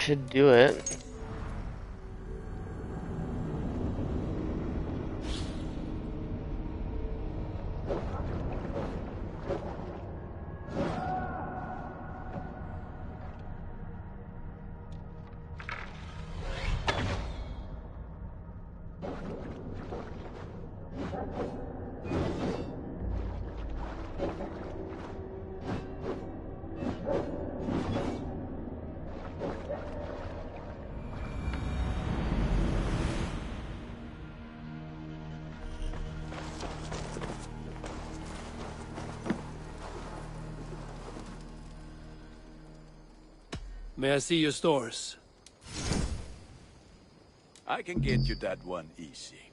should do it. May I see your stores? I can get you that one easy.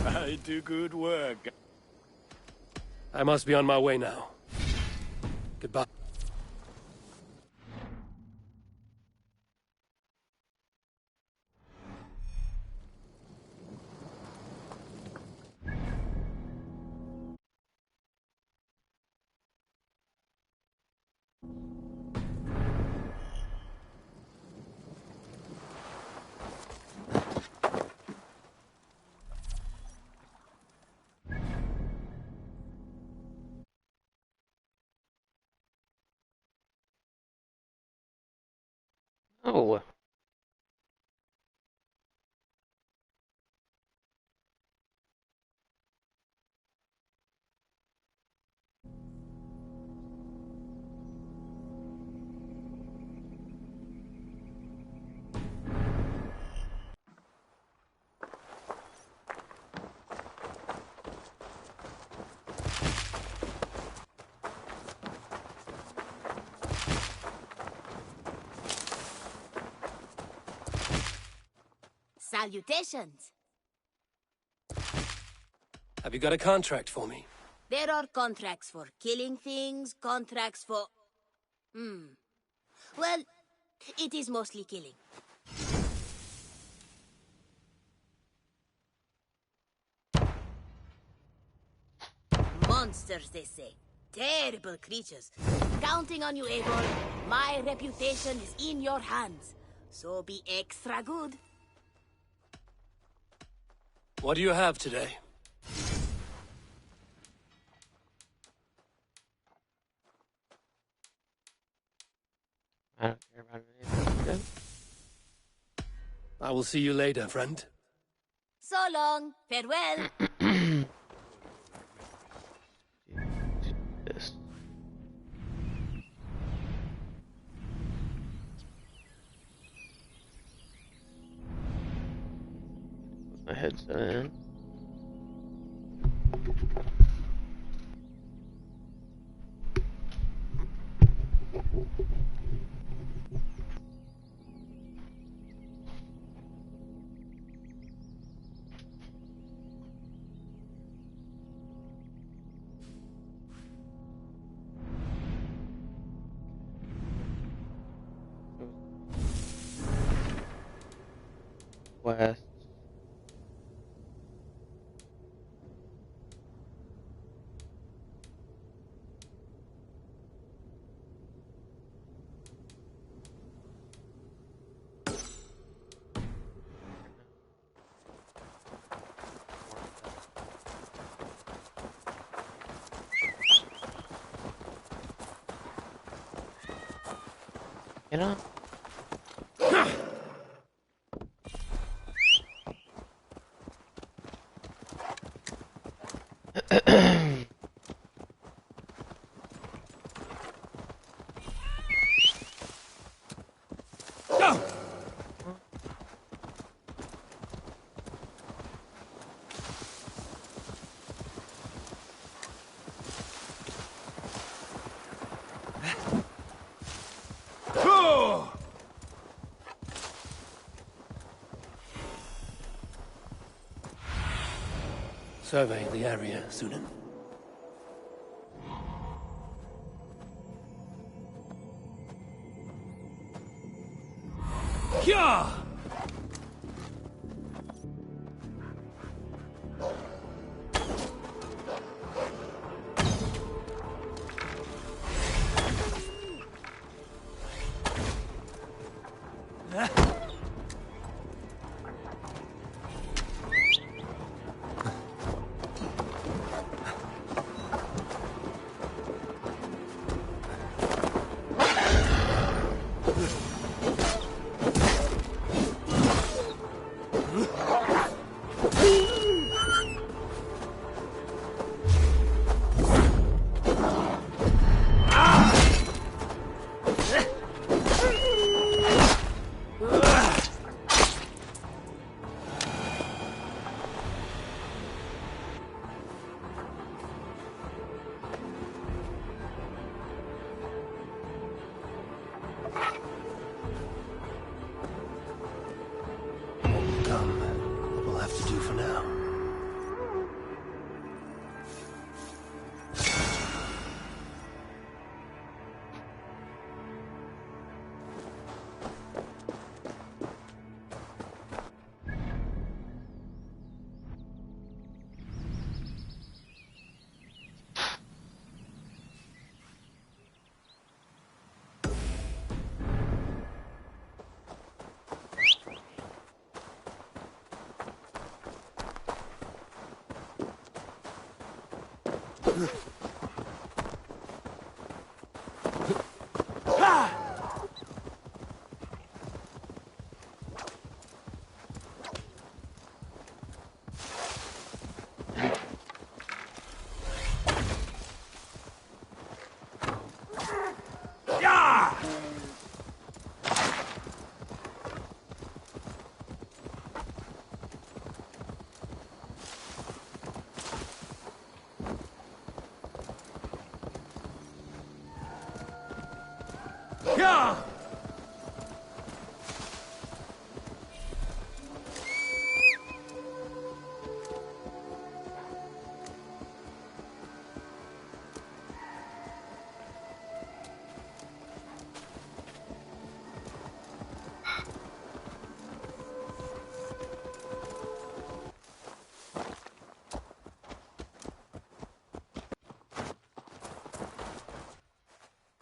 I do good work. I must be on my way now. Goodbye. Oh. Salutations. Have you got a contract for me? There are contracts for killing things, contracts for... Well, it is mostly killing. Monsters, they say. Terrible creatures. Counting on you, Abel. My reputation is in your hands. So be extra good. What do you have today? I don't care about anything. I will see you later, friend. So long. Farewell. This. Put my headset in. West. Get up. Survey the area, Sunan. Kya!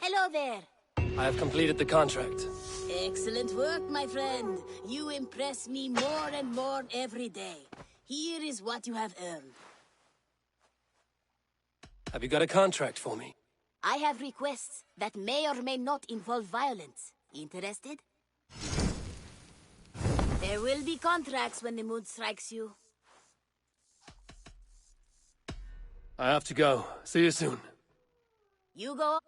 Hello there. I have completed the contract. Excellent work, my friend. You impress me more and more every day. Here is what you have earned. Have you got a contract for me? I have requests that may or may not involve violence. Interested? There will be contracts when the mood strikes you. I have to go. See you soon. You go.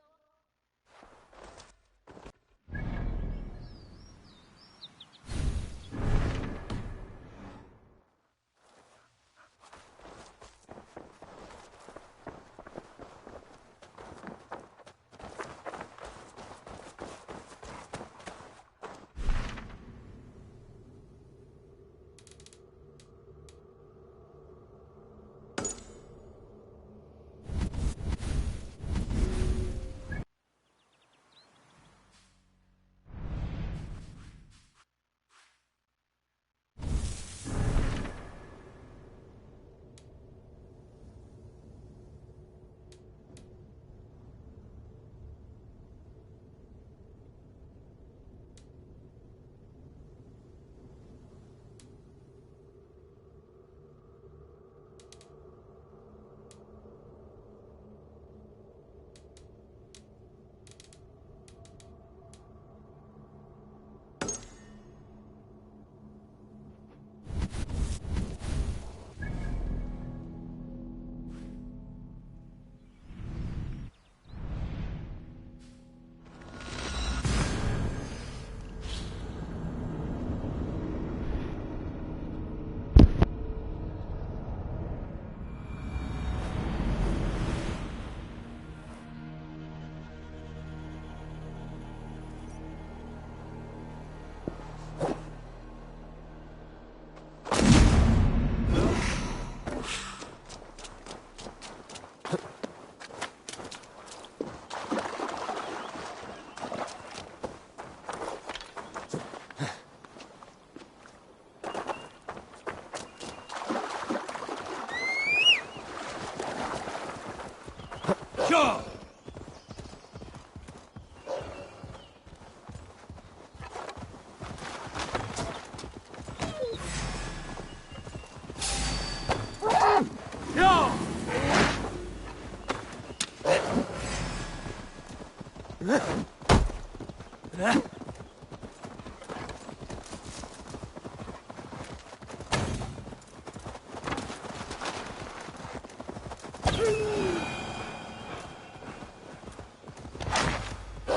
Sure!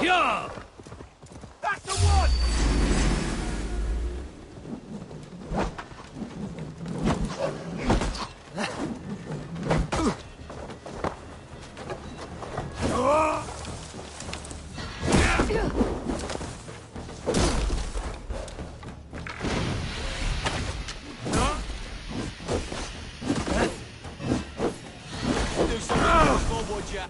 Yeah! That's the one! Do something more, would ya?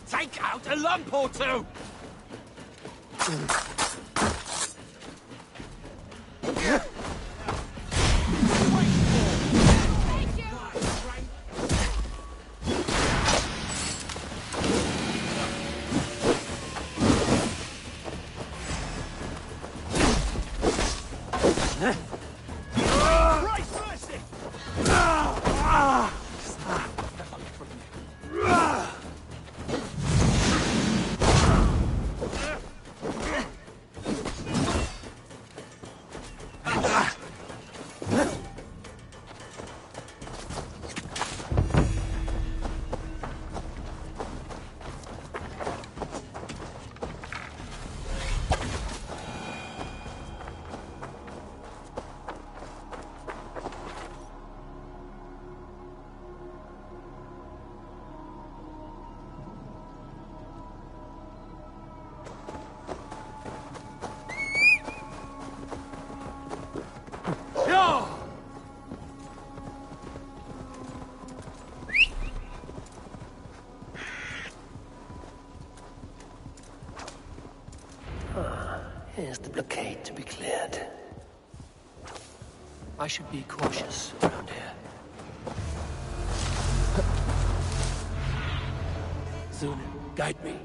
Take out a lump or two! Blockade to be cleared. I should be cautious around here. Soon, guide me.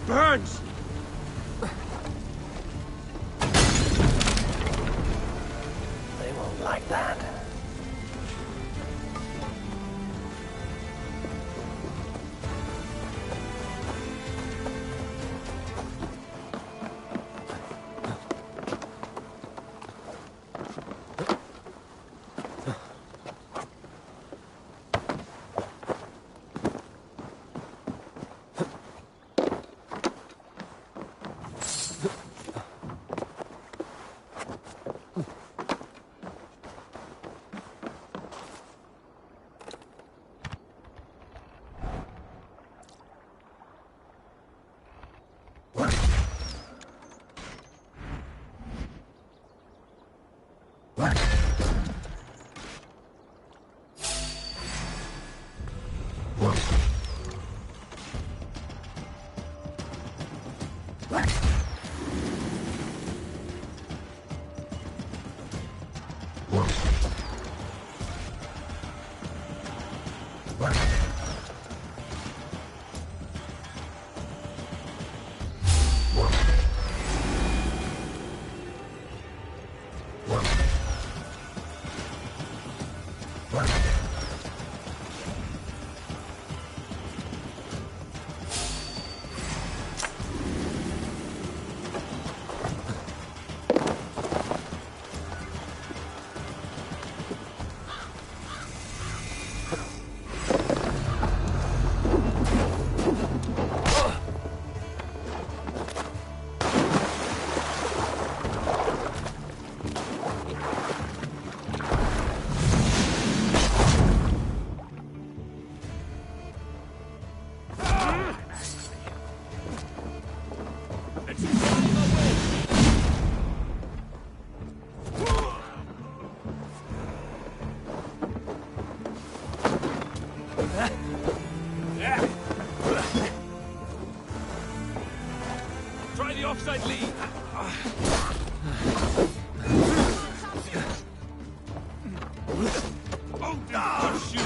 Burns! They won't like that. Try the offside lead. Oh, God, shoot!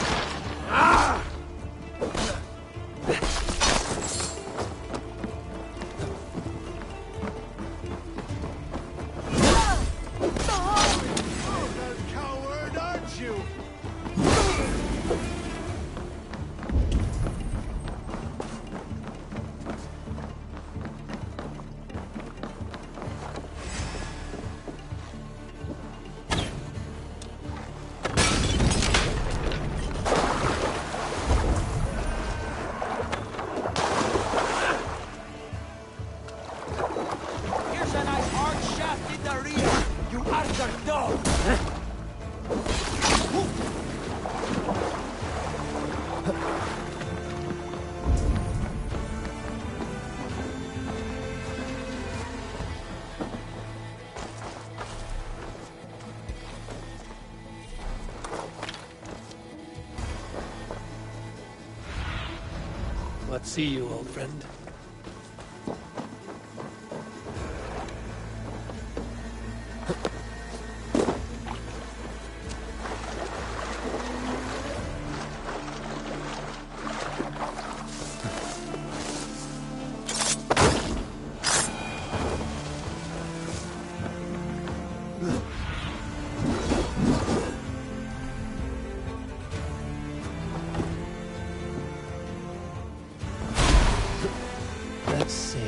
Coward, aren't you? Here's a nice hard shaft in the rear, you archer dog! Let's see you, old friend. Let's see.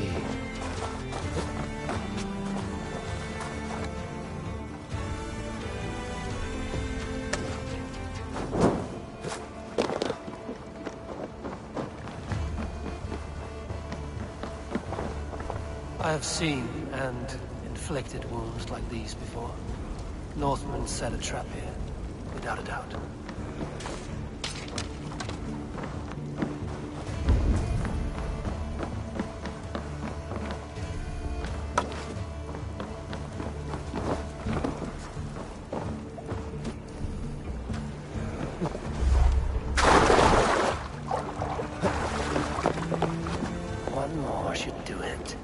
I have seen and inflicted wounds like these before. Northmen set a trap here, without a doubt. One more should do it.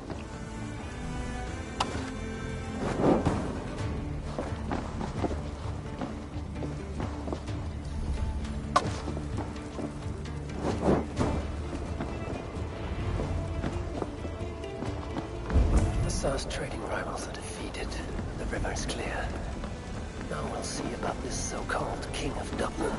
The South's trading rivals are defeated. The river is clear. Now we'll see about this so-called King of Dublin.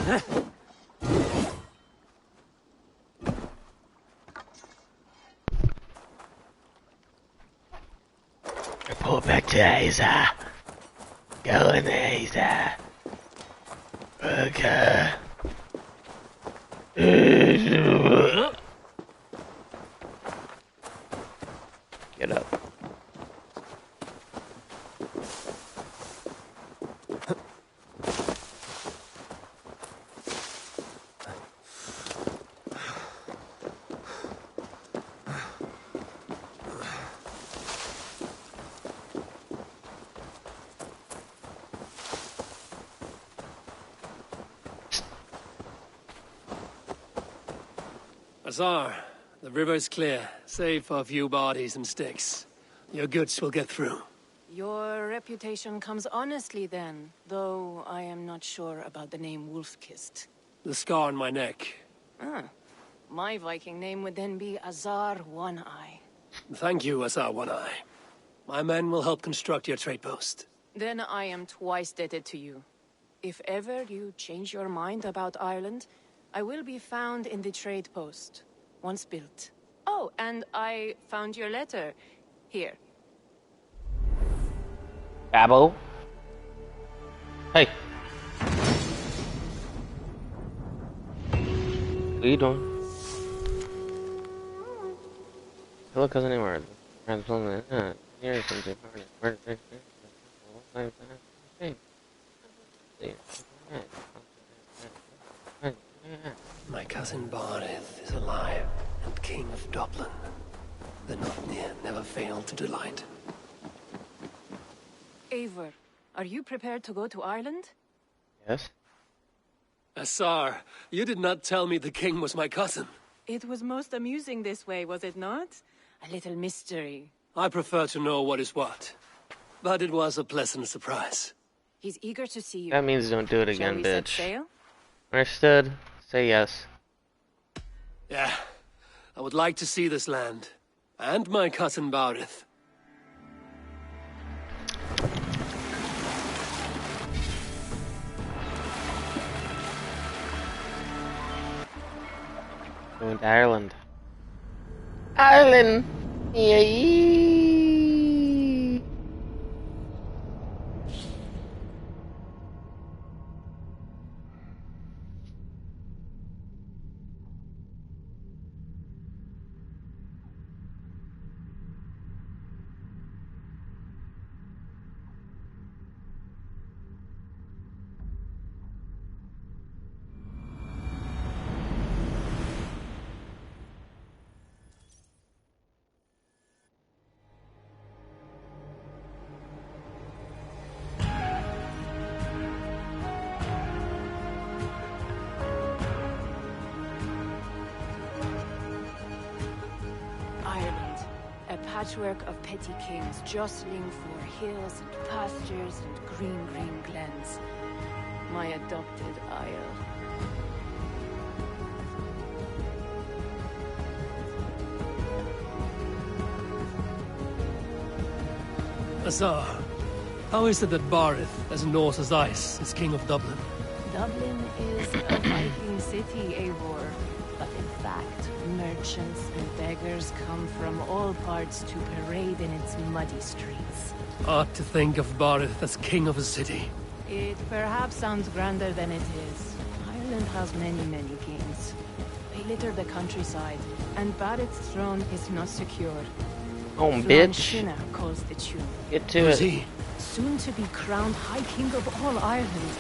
Report back to Aza. Go in there, Aza. Okay. Get up. Azar, the river's clear, save for a few bodies and sticks. Your goods will get through. Your reputation comes honestly then, though I am not sure about the name Wolf-Kissed. The scar on my neck. Ah, my Viking name would then be Azar One-Eye. Thank you, Azar One-Eye. My men will help construct your trade post. Then I am twice indebted to you. If ever you change your mind about Ireland, I will be found in the trade post, once built. Oh, and I found your letter. Here. Babbo. Hey. What are you doing? Hello, cousin Edward. Here's something. My cousin Barith is alive and king of Dublin. The Notnir never failed to delight. Eivor, are you prepared to go to Ireland? Yes. Azar, you did not tell me the king was my cousin. It was most amusing this way, was it not? A little mystery. I prefer to know what is what. But it was a pleasant surprise. He's eager to see you. That means don't do it Shall again, we set bitch. sail? Understood. Say yes. Yeah, I would like to see this land. And my cousin Barith. Going to Ireland. Ireland! Yay! Ireland, a patchwork of petty kings jostling for hills and pastures and green glens. My adopted isle. Azar, how is it that Barith, as Norse as ice, is king of Dublin? Dublin is a Viking city, Eivor. But in fact, merchants and beggars come from all parts to parade in its muddy streets. Odd to think of Barith as king of a city. It perhaps sounds grander than it is. Ireland has many kings. They litter the countryside, and Barrett's throne is not secure. Oh, Flan bitch. Sinner calls the tune. Get to Who's it. he? Soon to be crowned High King of all Ireland.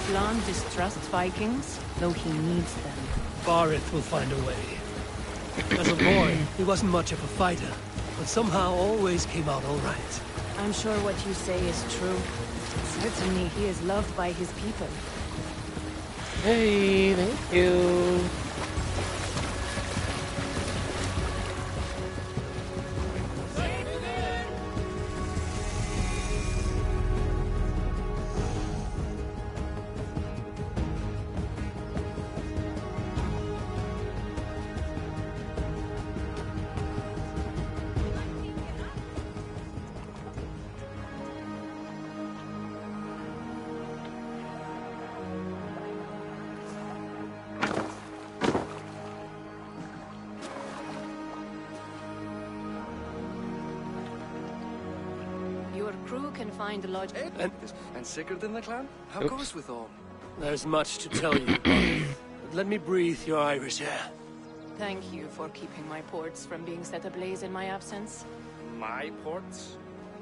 Flan distrusts Vikings, though he needs them. Barith will find a way. As a boy, he wasn't much of a fighter, but somehow always came out all right. I'm sure what you say is true. Certainly he is loved by his people. Hey, thank you. crew can find a lodge. And sicker than the clan? How Oops. goes with all? There's much to tell you, Barth, but let me breathe your Irish air. Thank you for keeping my ports from being set ablaze in my absence. My ports?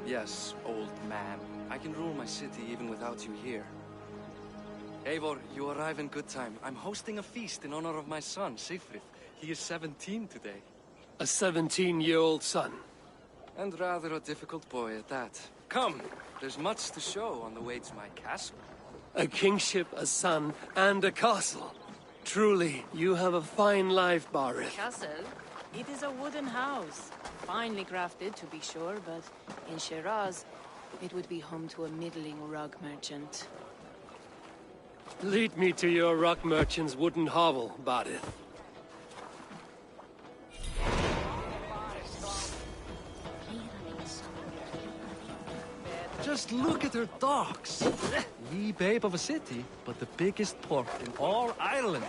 Yes, old man. I can rule my city even without you here. Eivor, you arrive in good time. I'm hosting a feast in honor of my son, Sigfrid. He is 17 today. A 17-year-old son. And rather a difficult boy at that. Come, there's much to show on the way to my castle. A kingship, a son, and a castle. Truly, you have a fine life, Barith. Castle? It is a wooden house. Finely crafted, to be sure, but in Shiraz, it would be home to a middling rug merchant. Lead me to your rock merchant's wooden hovel, Barith. Just look at her docks. Wee babe of a city, but the biggest port in all Ireland.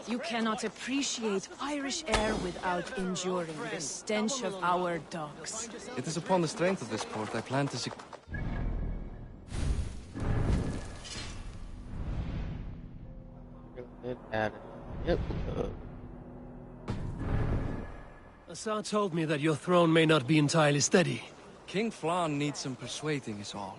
You cannot appreciate Irish air without enduring the stench of our docks. It is upon the strength of this port I plan to Yep. Assar told me that your throne may not be entirely steady. King Flann needs some persuading is all.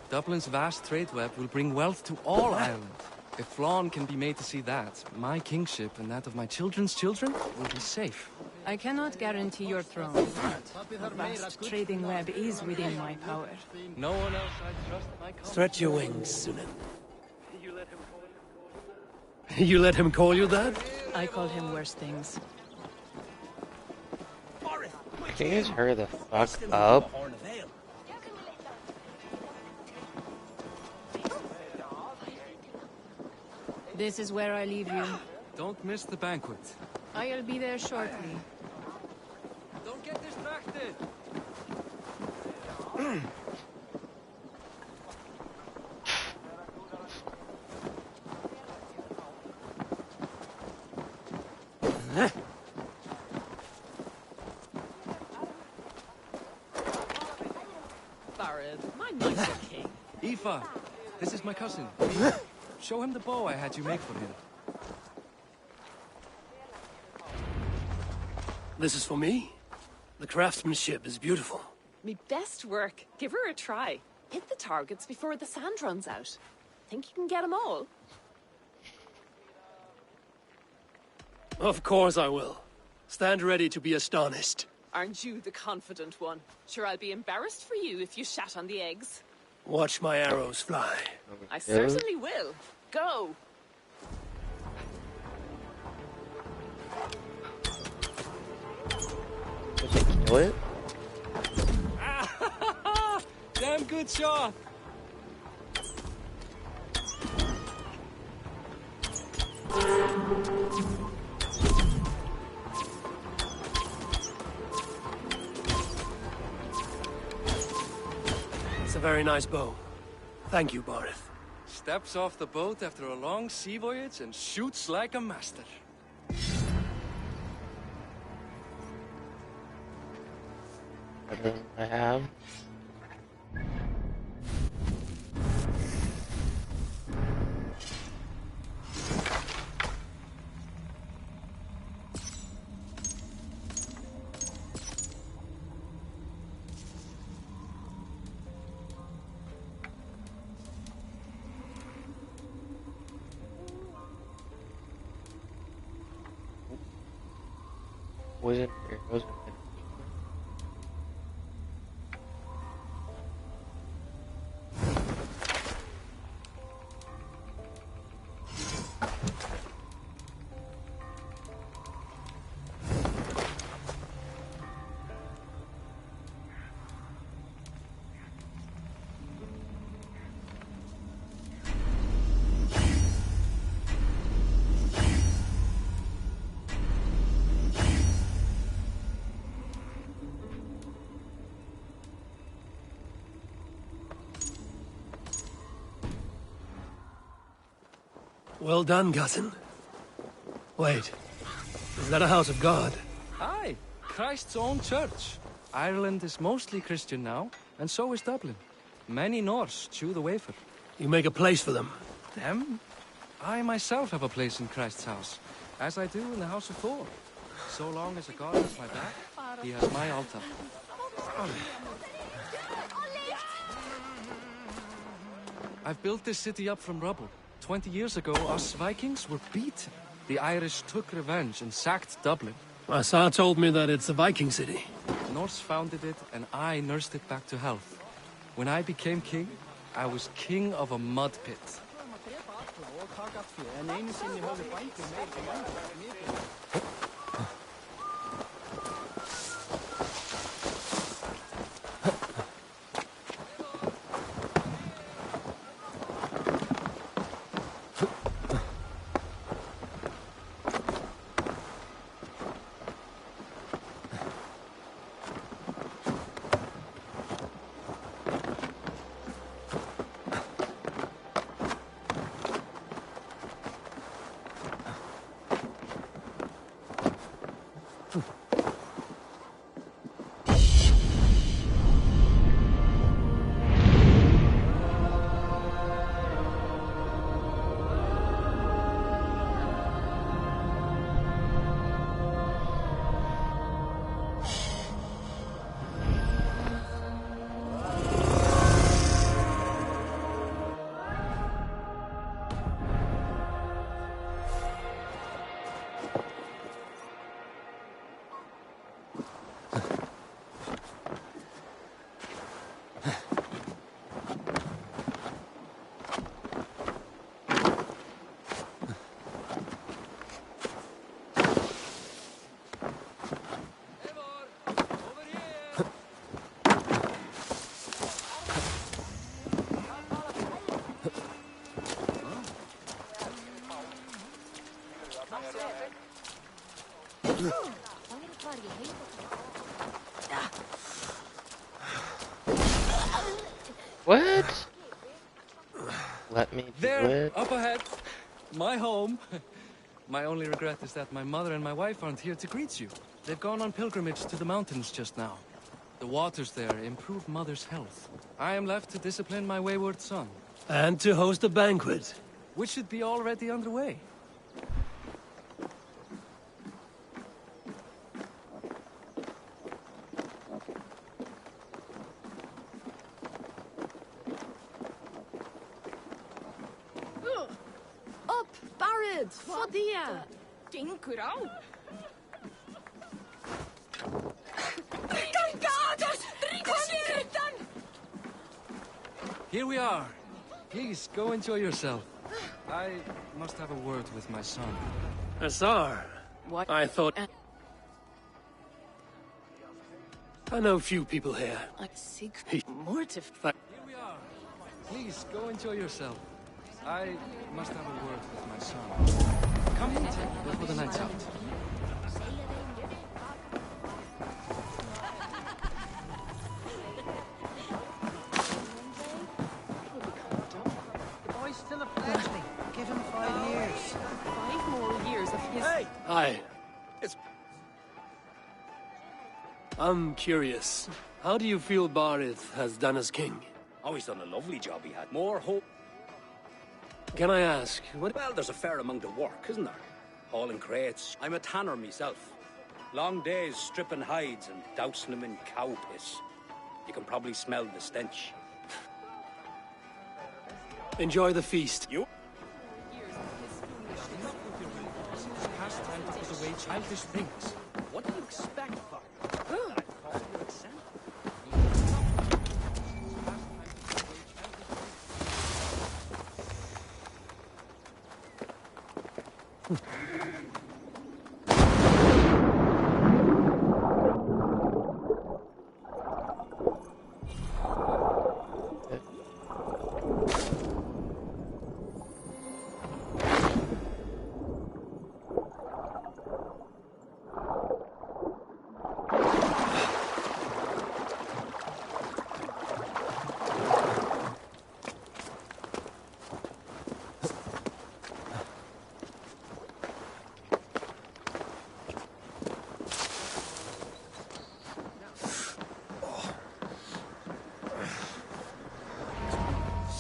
Dublin's vast trade web will bring wealth to all Ireland. If Flann can be made to see that, my kingship and that of my children's children will be safe. I cannot guarantee your throne, but a vast trading web is within my power. No one else I trust my cause. Stretch your wings, Sunan. You let him call you that? I call him worse things. Please hurry the fuck up. This is where I leave you. Don't miss the banquet. I'll be there shortly. Don't get distracted! Aoife, this is my cousin. Show him the bow I had you make for him. This is for me? The craftsmanship is beautiful. Me best work. Give her a try. Hit the targets before the sand runs out. Think you can get them all? Of course I will. Stand ready to be astonished. Aren't you the confident one? Sure, I'll be embarrassed for you if you shat on the eggs. Watch my arrows fly. I certainly will. Go! Did you kill it? Damn good shot! It's a very nice bow. Thank you, Barith. Steps off the boat after a long sea voyage and shoots like a master. Everything I have. Poison arrows. Well done, cousin. Wait, is that a house of God? Aye, Christ's own church. Ireland is mostly Christian now, and so is Dublin. Many Norse chew the wafer. You make a place for them. Them? I myself have a place in Christ's house, as I do in the House of Thor. So long as a god has my back, he has my altar. I've built this city up from rubble. 20 years ago, us Vikings were beaten. The Irish took revenge and sacked Dublin. My Sar told me that it's a Viking city. Norse founded it, and I nursed it back to health. When I became king, I was king of a mud pit. What? Let me do There, it. up ahead. My home. My only regret is that my mother and my wife aren't here to greet you. They've gone on pilgrimage to the mountains just now. The waters there improve Mother's health. I am left to discipline my wayward son, And to host a banquet. which should be already underway. Up, Barrett, Fadia. Dinkurau. Here we are. Please, go enjoy yourself. I must have a word with my son. Sar, What? I thought... I know few people here. A secret. Mortified. Here we are. Please, go enjoy yourself. I must have a word with my son. Come in, before the night's out. The boy's still a fledgling. Give him 5 years. 5 more years of his... Hi. I'm curious. How do you feel Barith has done as king? Oh, he's done a lovely job. He had more hope. Can I ask, what... Well, there's a fair amount of work, isn't there? Hauling crates. I'm a tanner myself. Long days stripping hides and dousing them in cow piss. You can probably smell the stench. Enjoy the feast. You? Past time to put away childish things. What do you expect, Buck?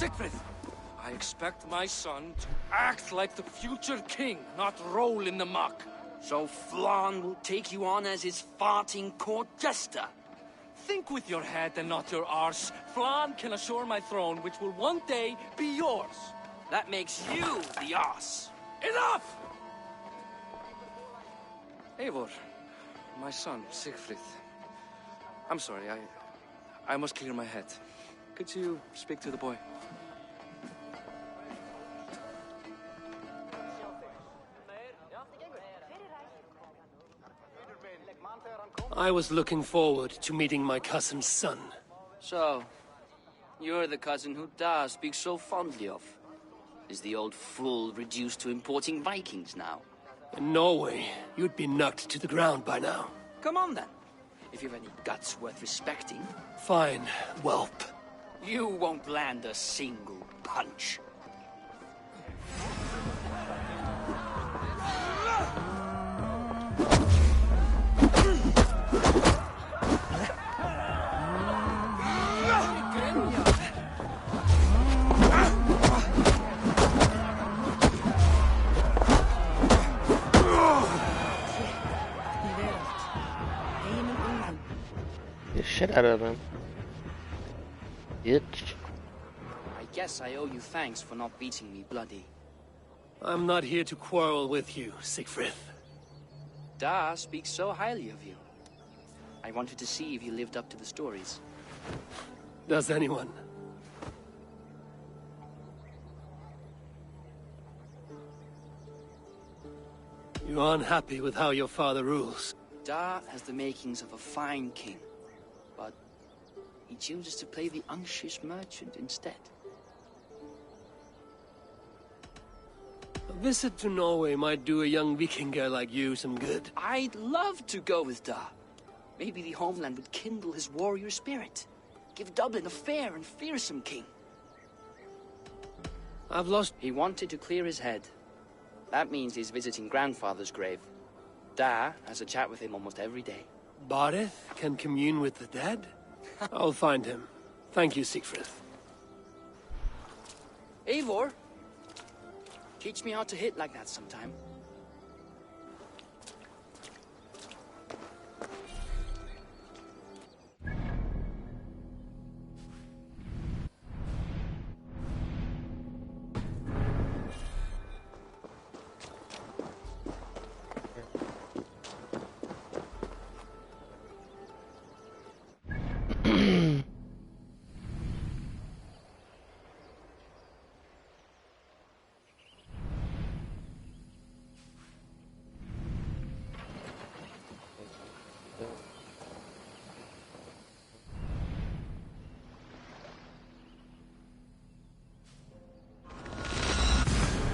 Siegfried! I expect my son to act like the future king, not roll in the muck. So Flan will take you on as his farting court jester? Think with your head and not your arse. Flan can assure my throne, which will one day be yours. That makes you the arse. Enough! Eivor, my son, Siegfried. I'm sorry, I must clear my head. Could you speak to the boy? I was looking forward to meeting my cousin's son. So, you're the cousin who Da speaks so fondly of. Is the old fool reduced to importing Vikings now? In Norway, you'd be knocked to the ground by now. Come on then, if you've any guts worth respecting. Fine, whelp. You won't land a single punch. The shit out of him. Bitch. I guess I owe you thanks for not beating me bloody. I'm not here to quarrel with you, Siegfried. Da speaks so highly of you. I wanted to see if you lived up to the stories. Does anyone? You're unhappy with how your father rules. Da has the makings of a fine king, but he chooses to play the unctuous merchant instead. A visit to Norway might do a young Vikinger like you some good. I'd love to go with Da. Maybe the homeland would kindle his warrior spirit. Give Dublin a fair and fearsome king. I've lost... He wanted to clear his head. That means he's visiting grandfather's grave. Da has a chat with him almost every day. Bareth can commune with the dead? I'll find him. Thank you, Siegfried. Eivor, teach me how to hit like that sometime.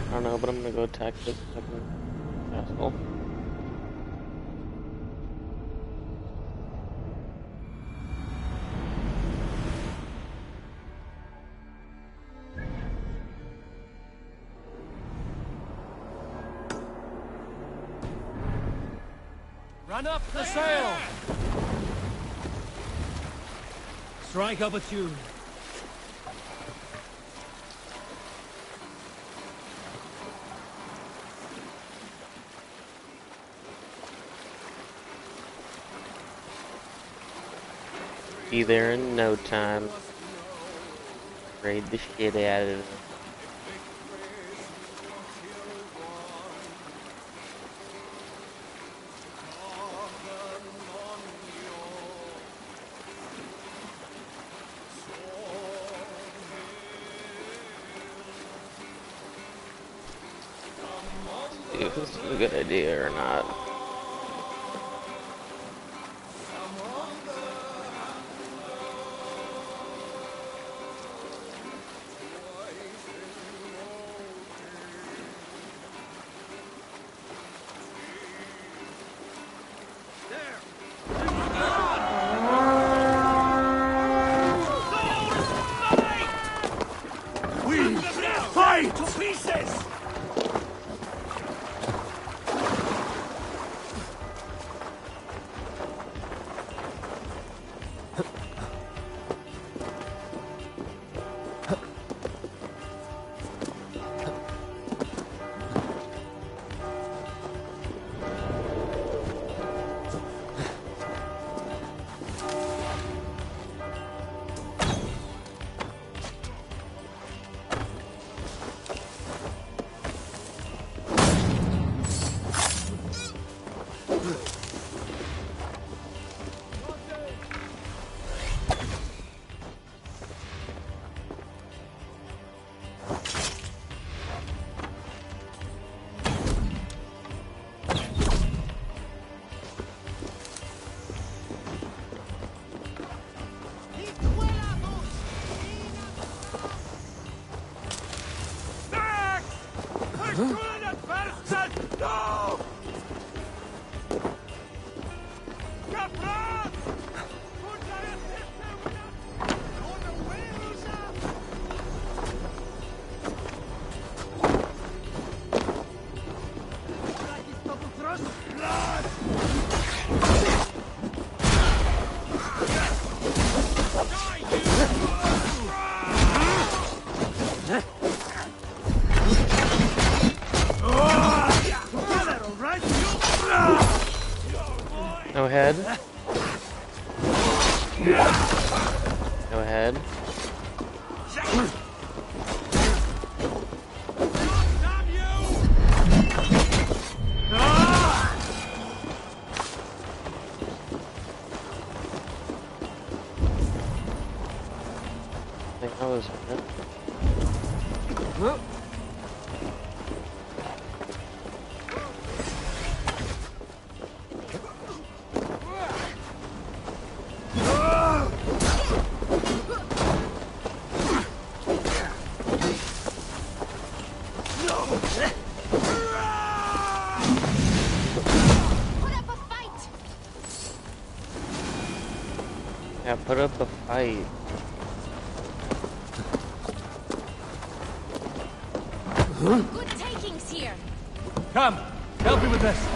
I don't know, but I'm gonna go attack this fucking asshole. Run up the sail! Strike up a tune. Be there in no time. Raid the shit out of them. See if this is a good idea or not. No! Capra! No head. No head. I think that was it. Yeah, put up a fight. Good takings here. Come, help me with this.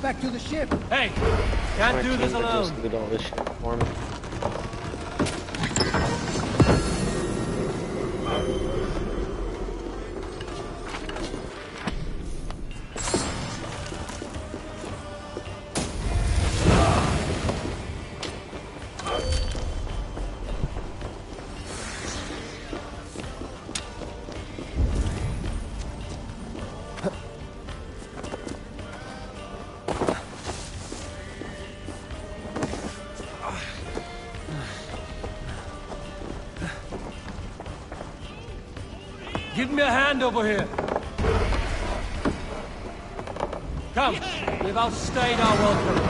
Back to the ship. Hey, can't do this alone. Just loot all this shit for me. Give me a hand over here. Come, we've outstayed our welcome.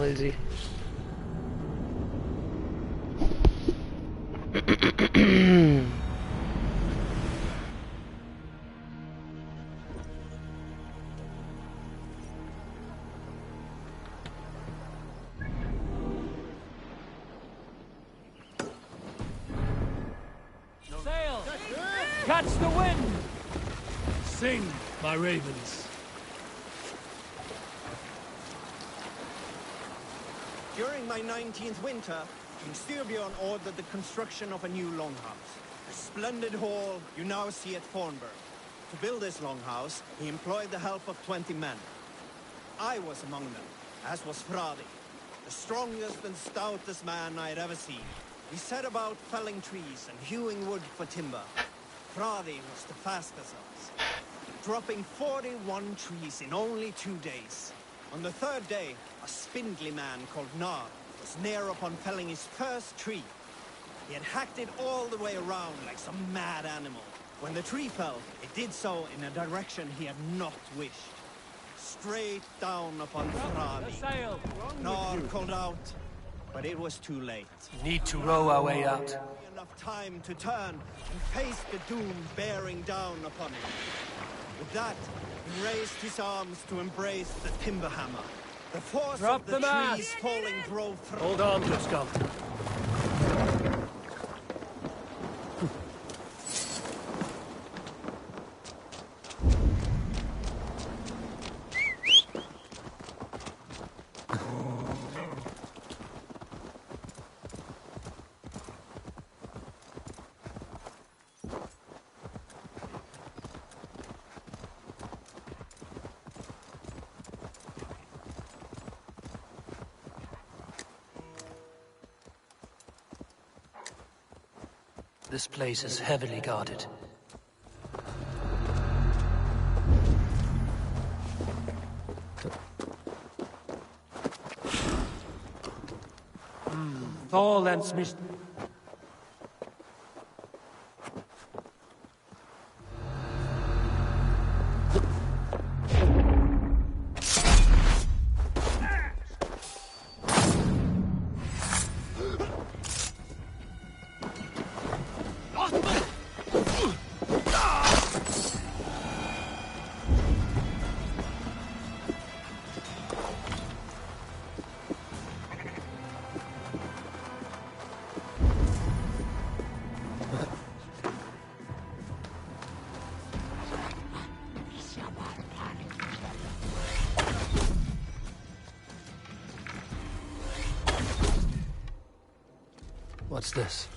lazy. Sail! Catch the wind! Sing, my ravens. During my 19th winter, King Styrbjorn ordered the construction of a new longhouse. A splendid hall you now see at Thornburg. To build this longhouse, he employed the help of 20 men. I was among them, as was Fradi, the strongest and stoutest man I had ever seen. We set about felling trees and hewing wood for timber. Fradi was the fastest of us, dropping 41 trees in only 2 days. On the third day, a spindly man called Nar was near upon felling his first tree. He had hacked it all the way around like some mad animal. When the tree fell, it did so in a direction he had not wished. Straight down upon Fradi. Nar called out, but it was too late. We need to row our way out. Enough time to turn and face the doom bearing down upon him. With that, he raised his arms to embrace the timber hammer. The force Drop of the the mast. trees falling drove through. Hold on, Gluskam. This place is heavily guarded. Tall and smith. What's this?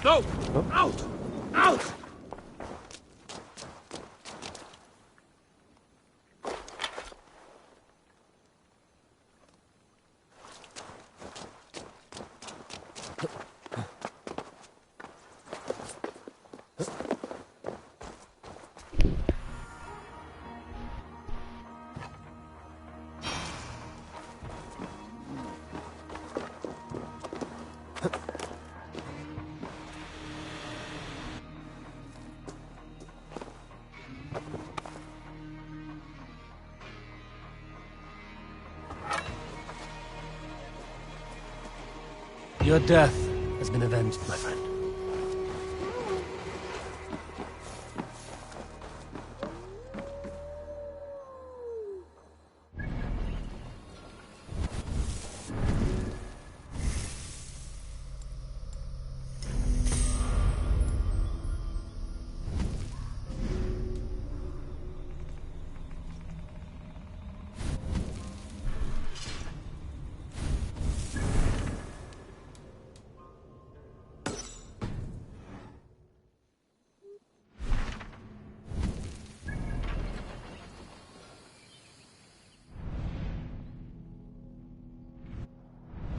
No! Out! Out! Your death has been avenged, my friend.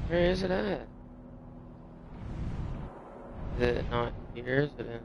Where is it at? Is it not here? Is it in?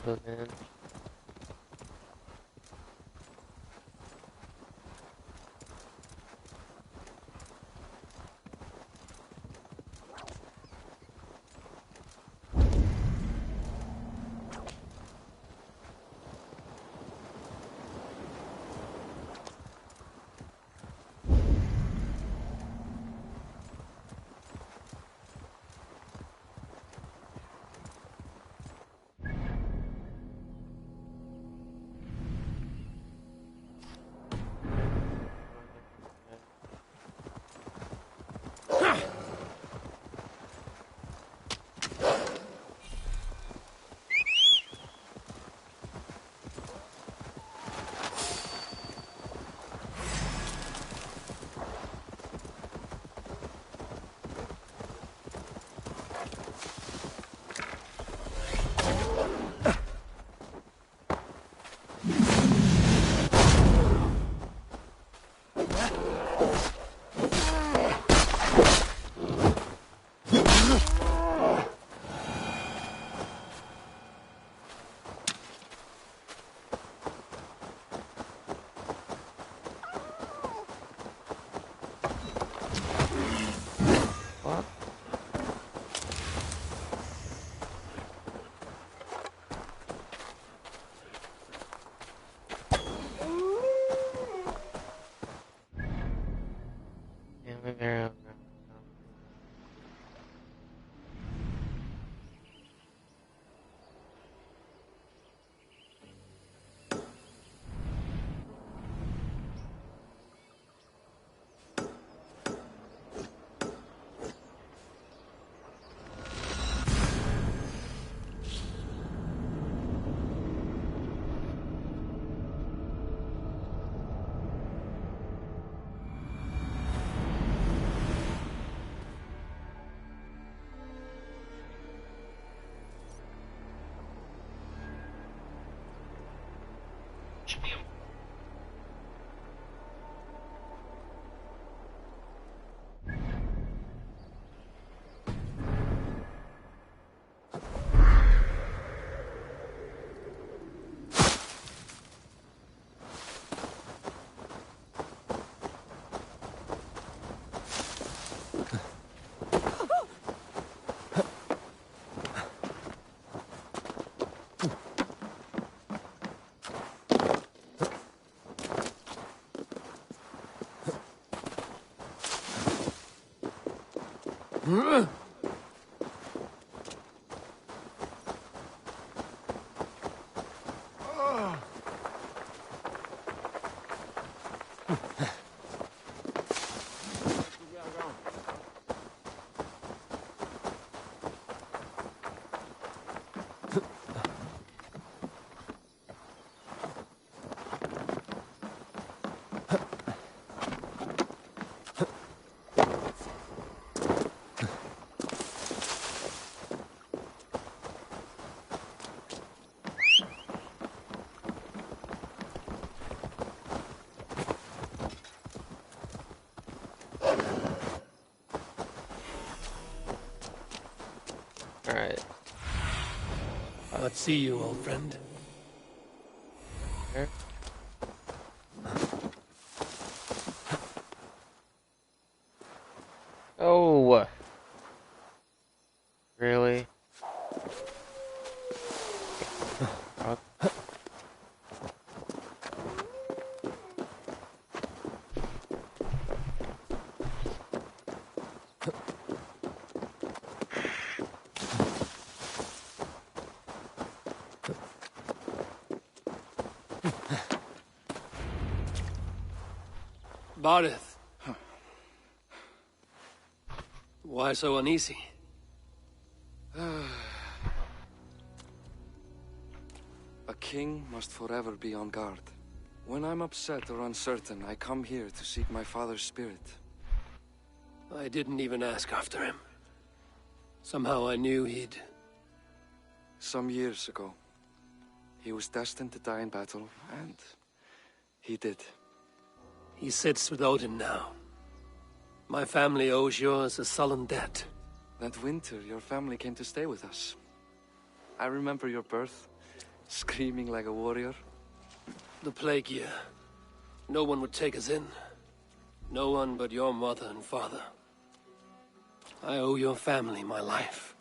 of events. Alright. Let's see you, old friend. Here. Oh! Really? Barith. Why so uneasy? A king must forever be on guard. When I'm upset or uncertain, I come here to seek my father's spirit. I didn't even ask after him. Somehow I knew he'd... Some years ago, he was destined to die in battle, and he did. He sits with Odin now. My family owes yours a sullen debt. That winter, your family came to stay with us. I remember your birth, Screaming like a warrior. The plague year. No one would take us in. No one but your mother and father. I owe your family my life.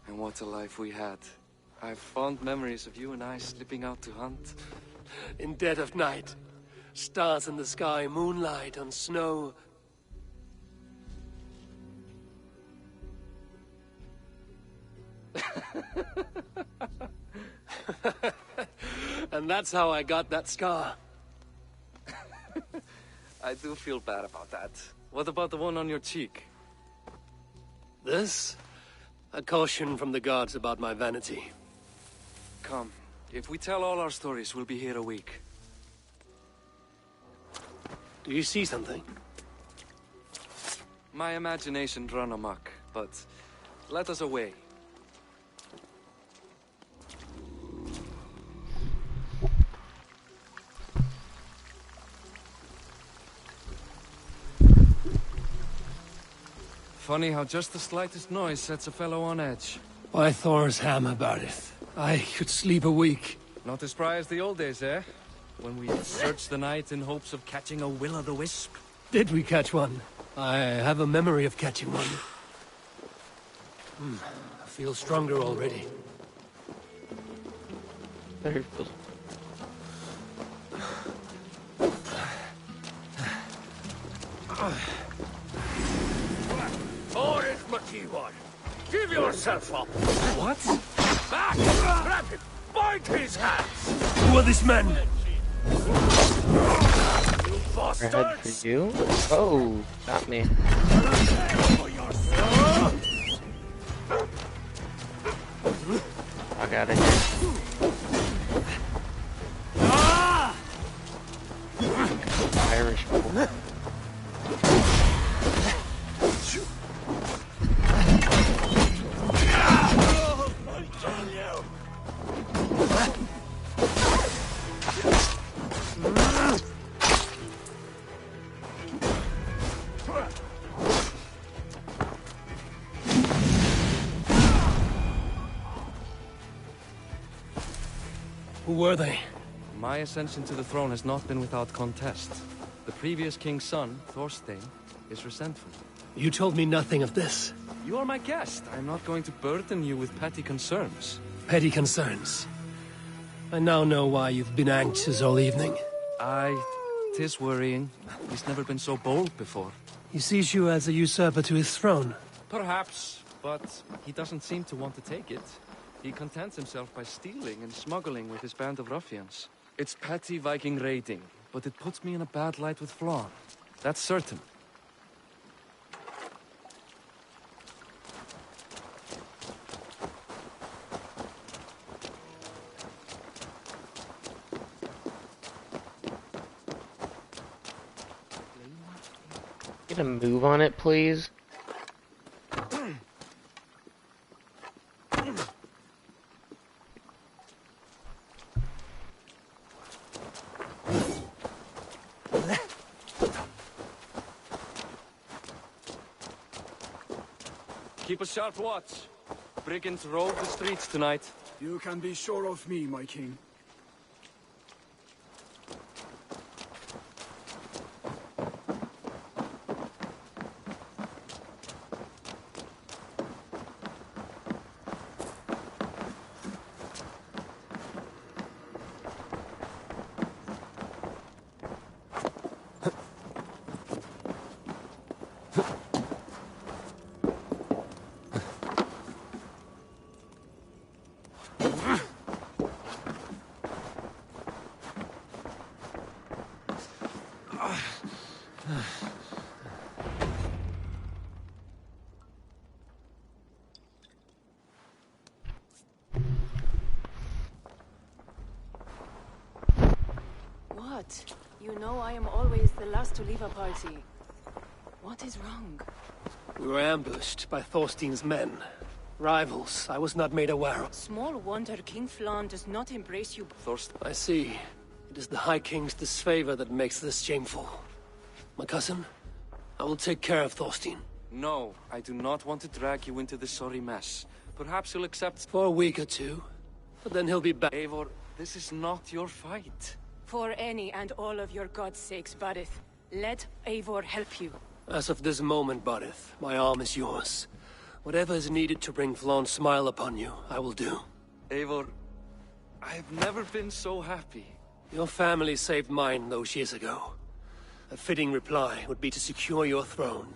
And what a life we had. I have fond memories of you and I slipping out to hunt. In dead of night. Stars in the sky, moonlight on snow. And that's how I got that scar. I do feel bad about that. What about the one on your cheek? This? A caution from the gods about my vanity. Come. If we tell all our stories, we'll be here a week. Do you see something? My imagination run amok, but let us away. Funny how just the slightest noise sets a fellow on edge. By Thor's hammer, Barith. I could sleep a week. Not as spry as the old days, eh? When we searched the night in hopes of catching a will-o'-the-wisp. Did we catch one? I have a memory of catching one. I feel stronger already. Very cool. Boris Makiwan, give yourself up. What? Back! Grab him! Bind his hands! Who are these men? You Overhead bastards! for you? Oh, got me. I got it. Irish bull. Who were they? My ascension to the throne has not been without contest. The previous king's son, Thorstein, is resentful. You told me nothing of this. You are my guest. I'm not going to burden you with petty concerns. Petty concerns. I now know why you've been anxious all evening. Aye, 'tis worrying. He's never been so bold before. He sees you as a usurper to his throne. Perhaps, but he doesn't seem to want to take it. He contents himself by stealing and smuggling with his band of ruffians. It's petty Viking raiding, but it puts me in a bad light with Flann. That's certain. Get a move on it, please. Keep a sharp watch. Brigands rove the streets tonight. You can be sure of me, my king. What? You know I am always the last to leave a party. What is wrong? We were ambushed by Thorstein's men. Rivals I was not made aware of. Small wonder King Flann does not embrace you. Thorstein. I see. It is the High King's disfavor that makes this shameful. My cousin, I will take care of Thorstein. No, I do not want to drag you into this sorry mess. Perhaps you'll accept... For a week or two. But then he'll be back. Eivor, this is not your fight. For any and all of your god's sakes, Barith, let Eivor help you. As of this moment, Barith, my arm is yours. Whatever is needed to bring Flawn's smile upon you, I will do. Eivor, I've never been so happy. Your family saved mine those years ago. A fitting reply would be to secure your throne.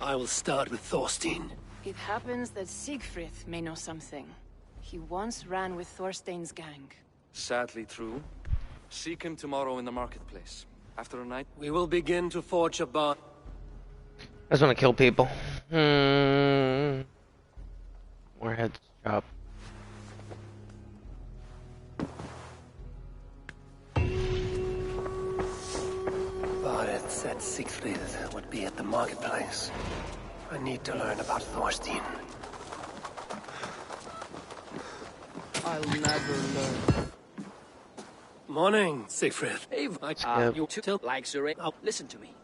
I will start with Thorstein. It happens that Siegfried may know something. He once ran with Thorstein's gang. Sadly true. Seek him tomorrow in the marketplace. After a night... We will begin to forge a bond. I just want to kill people. More heads drop. Barith said Siegfried would be at the marketplace. I need to learn about Thorstein. I'll never learn. Morning, Siegfried. Eivor, you too like Zurich. Listen to me.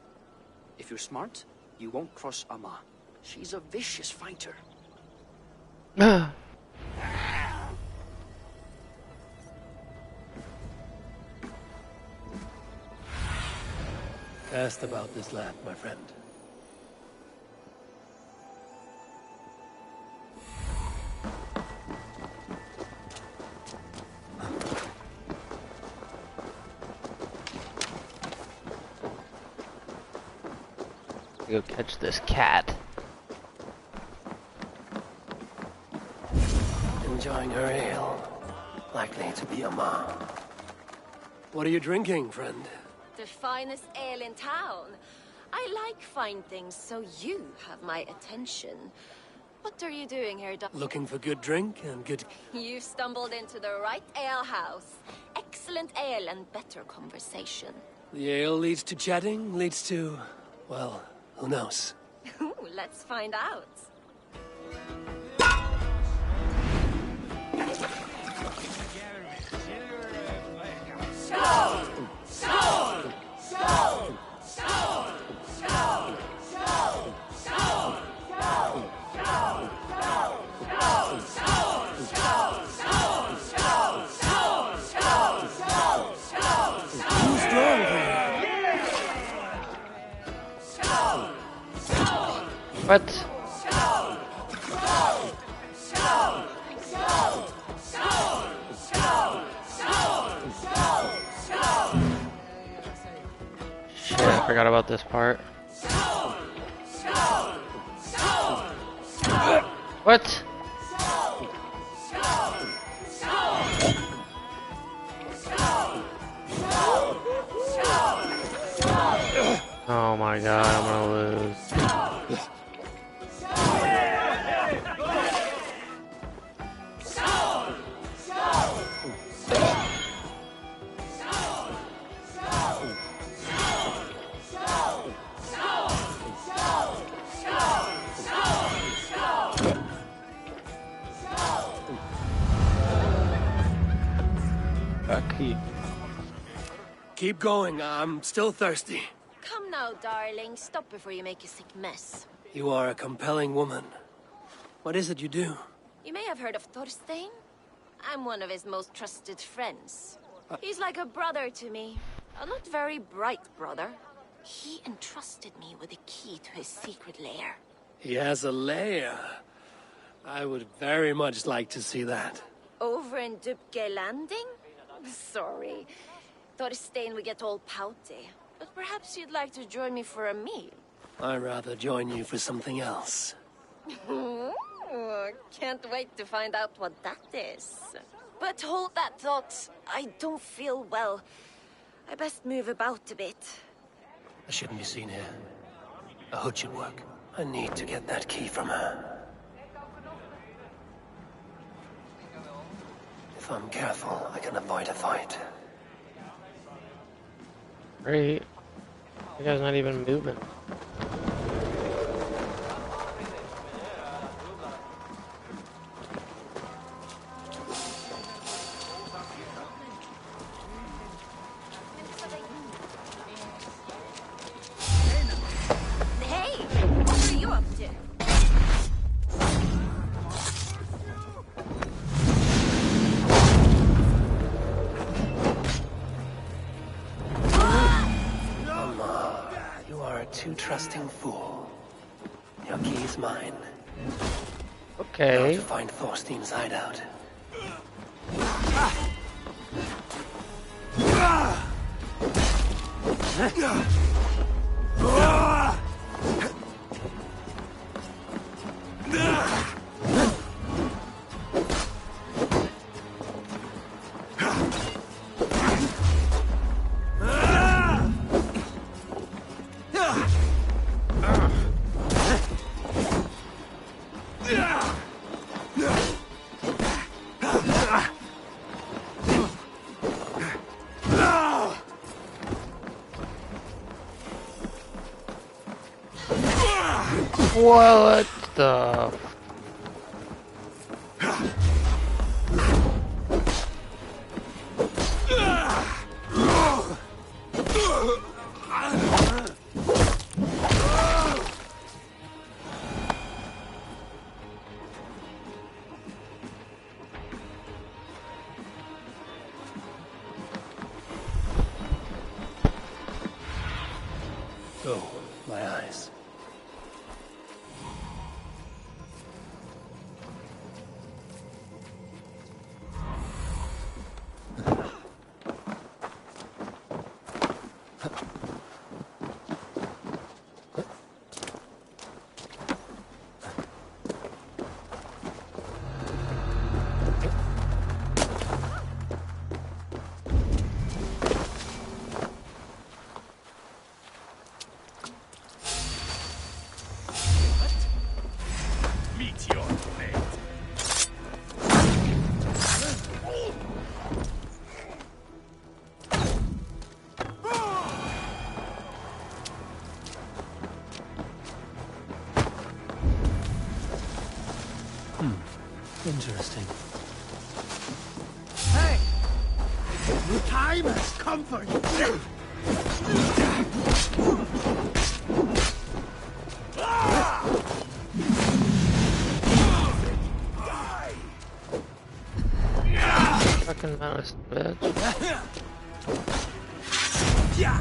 If you're smart, you won't cross Amma. She's a vicious fighter. Asked about this lad, my friend. Go catch this cat. Enjoying her ale. Likely to be a mom. What are you drinking, friend? The finest ale in town. I like fine things, so you have my attention. What are you doing here, Doctor? Looking for good drink and good... You've stumbled into the right ale house. Excellent ale and better conversation. The ale leads to chatting, leads to... well, who knows? Ooh, let's find out. What? Shit, I forgot about this part. What? Oh my god, I'm gonna lose. Keep going, I'm still thirsty. Come now, darling. Stop before you make a sick mess. You are a compelling woman. What is it you do? You may have heard of Thorstein. I'm one of his most trusted friends. He's like a brother to me. A not very bright brother. He entrusted me with the key to his secret lair. He has a lair. I would very much like to see that. Over in Dubke Landing? Sorry. Thorstein would get all pouty. But perhaps you'd like to join me for a meal. I'd rather join you for something else. Ooh, can't wait to find out what that is. But hold that thought. I don't feel well. I best move about a bit. I shouldn't be seen here. A hood should work. I need to get that key from her. If I'm careful, I can avoid a fight. Great. You guys not even moving. Hey, what are you up to? trusting fool. Your key's mine. Okay. Now to find Thorstein's hideout. What the? Oh, my eyes. Interesting. Hey! The time has come for you! Fucking mouse, bitch. Yeah!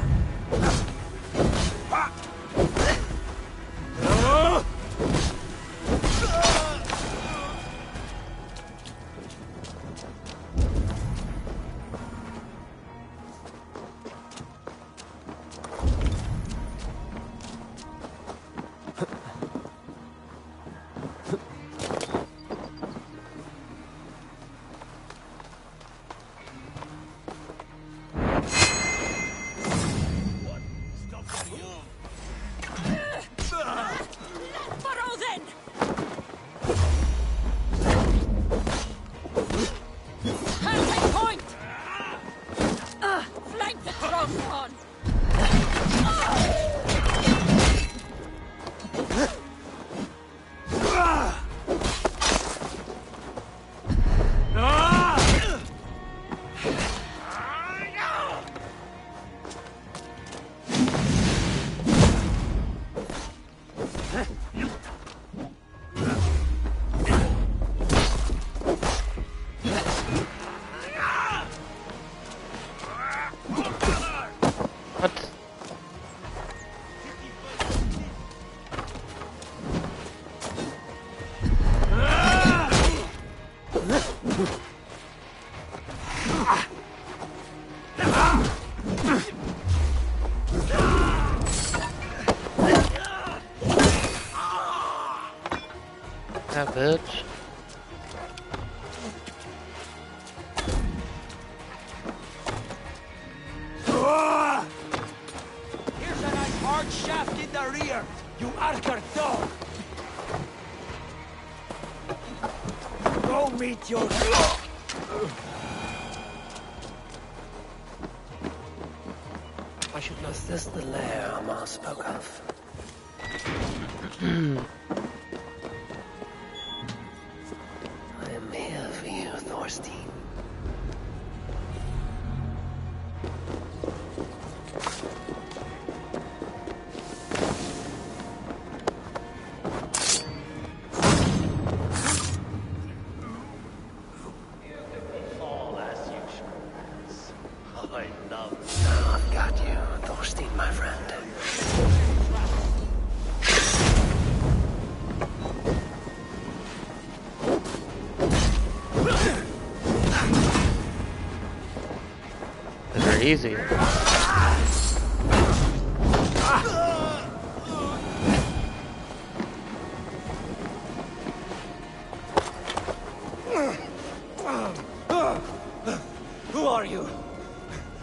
That bitch. Here's a nice hard shaft in the rear, you Archer dog! Go meet your... Was this the lair Amar spoke of? I am here for you, Thorstein. All as usual. I love Now I've got you, Thorstein, my friend. Easy. Who are you?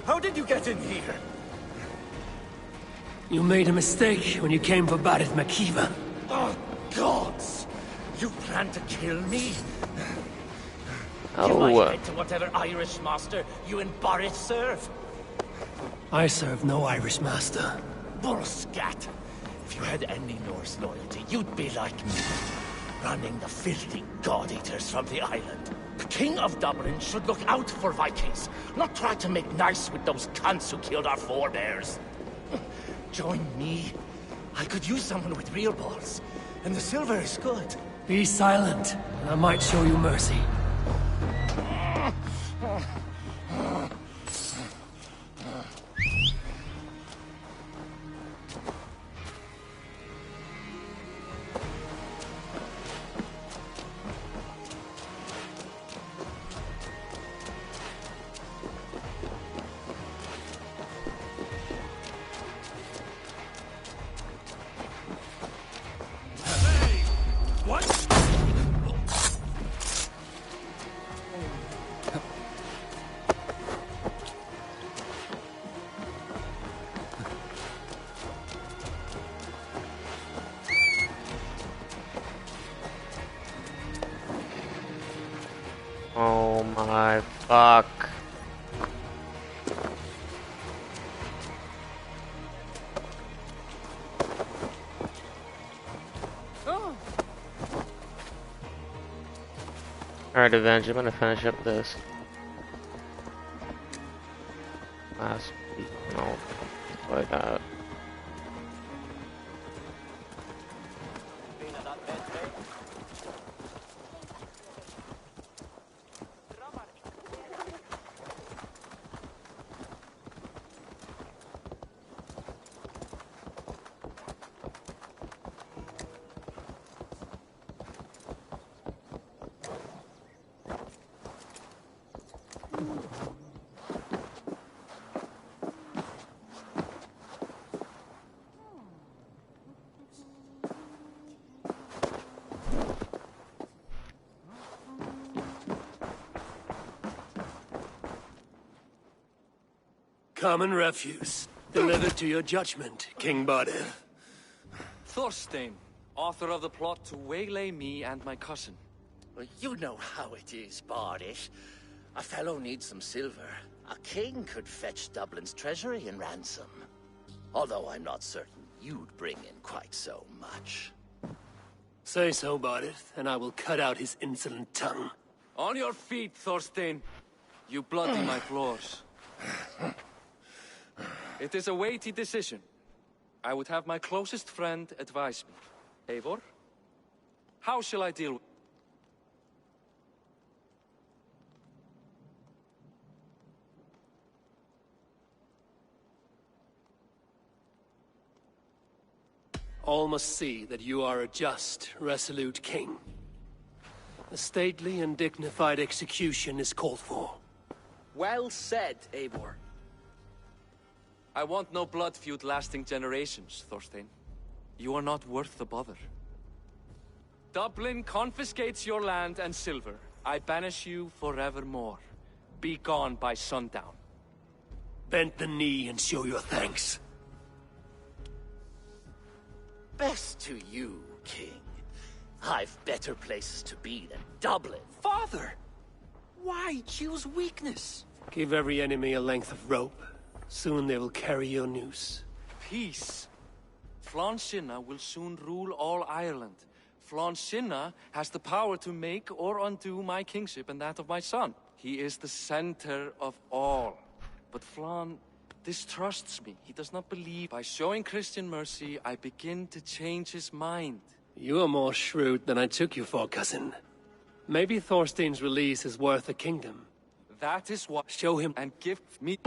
How did you get in here? You made a mistake when you came for Barith Makiva. Oh, gods! You plan to kill me? Oh. Give my head to whatever Irish master you and Barith serve. I serve no Irish master. Bullscat! If you had any Norse loyalty, you'd be like me, running the filthy god-eaters from the island. The King of Dublin should look out for Vikings, not try to make nice with those cunts who killed our forebears. Join me. I could use someone with real balls, and the silver is good. Be silent, and I might show you mercy. Oh my fuck. Alright, Avenge, I'm gonna finish up this last week. No, like that. Common refuse. Delivered to your judgment, King Barith. Thorstein, author of the plot to waylay me and my cousin. Well, you know how it is, Bardish. A fellow needs some silver. A king could fetch Dublin's treasury in ransom. Although I'm not certain you'd bring in quite so much. Say so, Barith, and I will cut out his insolent tongue. On your feet, Thorstein. You bloody my floors. It is a weighty decision. I would have my closest friend advise me. Eivor, how shall I deal with... All must see that you are a just, resolute king. A stately and dignified execution is called for. Well said, Eivor. I want no blood feud lasting generations, Thorstein. You are not worth the bother. Dublin confiscates your land and silver. I banish you forevermore. Be gone by sundown. Bend the knee and show your thanks. Best to you, King. I've better places to be than Dublin. Father! Why choose weakness? Give every enemy a length of rope. Soon they will carry your noose. Peace. Flann Sinna will soon rule all Ireland. Flann Sinna has the power to make or undo my kingship and that of my son. He is the center of all. But Flann distrusts me. He does not believe. By showing Christian mercy, I begin to change his mind. You are more shrewd than I took you for, cousin. Maybe Thorstein's release is worth a kingdom. That is what... Show him and give me...